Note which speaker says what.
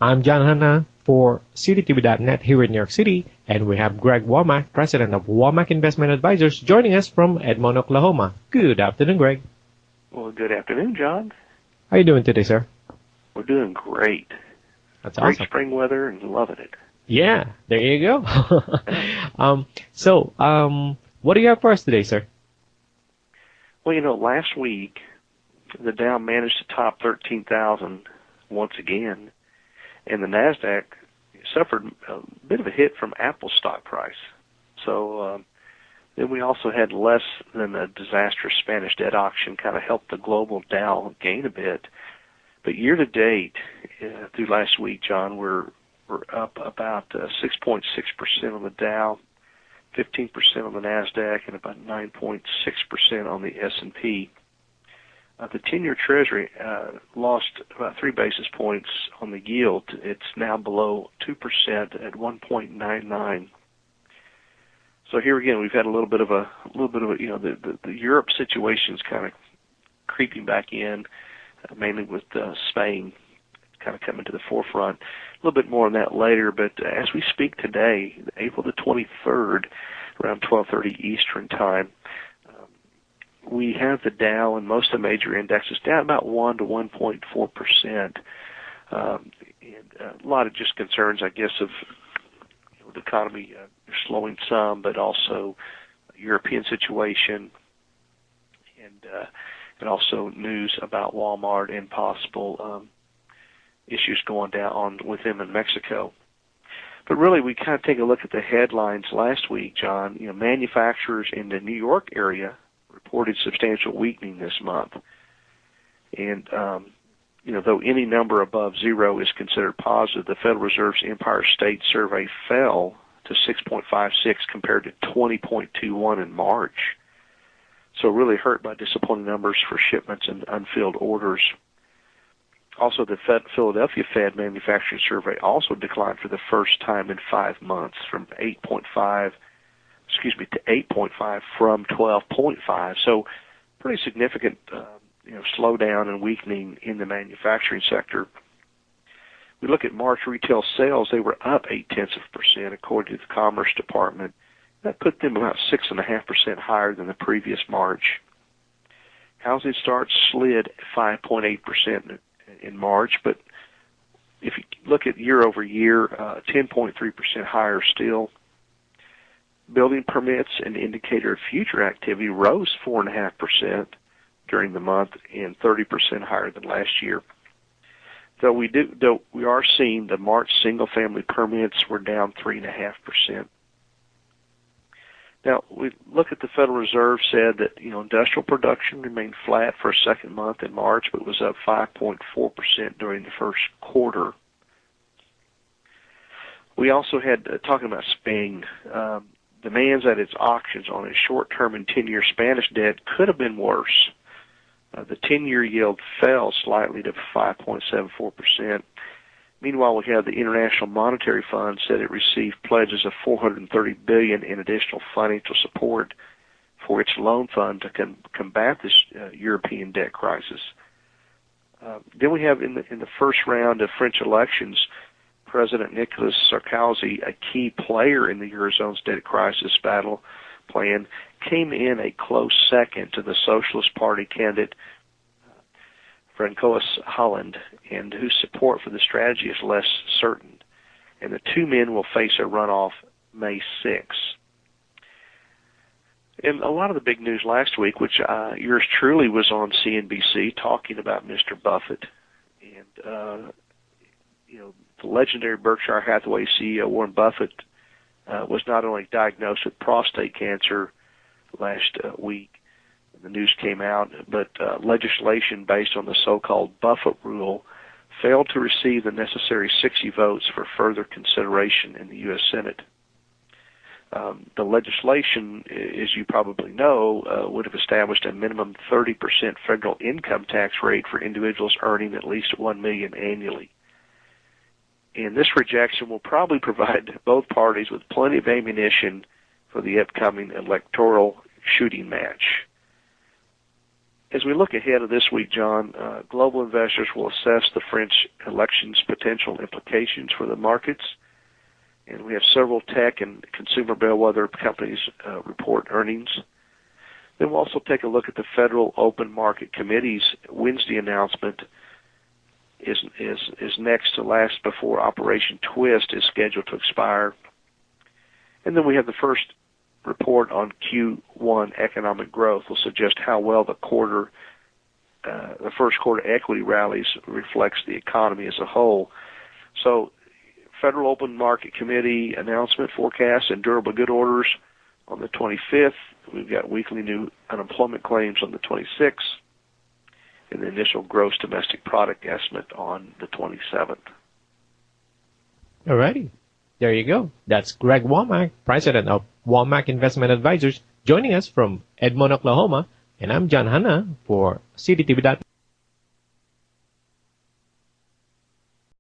Speaker 1: I'm John Hanna for citytv.net here in New York City, and we have Greg Womack, president of Womack Investment Advisors, joining us from Edmond, Oklahoma. Good afternoon, Greg.
Speaker 2: Well, good afternoon, John.
Speaker 1: How are you doing today, sir?
Speaker 2: We're doing great.
Speaker 1: That's
Speaker 2: Great
Speaker 1: awesome.
Speaker 2: spring weather and loving it.
Speaker 1: Yeah, there you go. What do you have for us today, sir?
Speaker 2: Well, last week the Dow managed to top 13,000 once again, and the Nasdaq suffered a bit of a hit from Apple's stock price. So then we also had less than a disastrous Spanish debt auction kind of helped the global Dow gain a bit. But year to date, through last week, John, we're up about 6.6% on the Dow, 15% on the Nasdaq, and about 9.6% on the S&P. The 10-year Treasury lost about 3 basis points on the yield. It's now below 2% at 1.99. So here again, we've had a little bit of the Europe situation's kind of creeping back in, mainly with Spain kind of coming to the forefront. A little bit more on that later, but as we speak today, April the 23rd, around 12:30 Eastern Time, we have the Dow and most of the major indexes down about 1 to 1.4%, and a lot of just concerns, I guess, of the economy slowing some, but also European situation, and also news about Walmart and possible issues going down with them in Mexico. But really, we kind of take a look at the headlines last week, John. Manufacturers in the New York area reported substantial weakening this month. And, though any number above zero is considered positive, the Federal Reserve's Empire State Survey fell to 6.56 compared to 20.21 in March. So really hurt by disappointing numbers for shipments and unfilled orders. Also, the Philadelphia Fed Manufacturing Survey also declined for the first time in 5 months from 8.5 to 8.5 from 12.5. So pretty significant, slowdown and weakening in the manufacturing sector. We look at March retail sales; they were up 0.8% according to the Commerce Department. That put them about 6.5% higher than the previous March. Housing starts slid 5.8% in March, but if you look at year over year, 10.3% higher still. Building permits, an indicator of future activity, rose 4.5% during the month and 30% higher than last year. Though we are seeing the March single-family permits were down 3.5%. Now, we look at the Federal Reserve said that, industrial production remained flat for a second month in March, but was up 5.4% during the first quarter. We also had, talking about Spain, demands at its auctions on its short-term and 10-year Spanish debt could have been worse. The 10-year yield fell slightly to 5.74%. Meanwhile, we have the International Monetary Fund said it received pledges of $430 billion in additional financial support for its loan fund to combat this European debt crisis. Then we have in the first round of French elections, President Nicolas Sarkozy, a key player in the Eurozone's debt crisis battle plan, came in a close second to the Socialist Party candidate Francois Hollande, and whose support for the strategy is less certain. And the two men will face a runoff May 6th. And a lot of the big news last week, which yours truly was on CNBC talking about Mr. Buffett, and the legendary Berkshire Hathaway CEO Warren Buffett was not only diagnosed with prostate cancer last week, the news came out, but legislation based on the so-called Buffett rule failed to receive the necessary 60 votes for further consideration in the U.S. Senate. The legislation, as you probably know, would have established a minimum 30% federal income tax rate for individuals earning at least $1 million annually. And this rejection will probably provide both parties with plenty of ammunition for the upcoming electoral shooting match. As we look ahead of this week, John, global investors will assess the French election's potential implications for the markets. And we have several tech and consumer bellwether companies report earnings. Then we'll also take a look at the Federal Open Market Committee's Wednesday announcement is next to last before Operation Twist is scheduled to expire. And then we have the first report on Q1 economic growth will suggest how well the first quarter equity rallies reflects the economy as a whole. So Federal Open Market Committee announcement forecasts and durable good orders on the 25th. We've got weekly new unemployment claims on the 26th, and the initial gross domestic product estimate on the 27th.
Speaker 1: Alrighty. There you go. That's Greg Womack, president of Womack Investment Advisors, joining us from Edmond, Oklahoma. And I'm John Hanna for CityTV.net.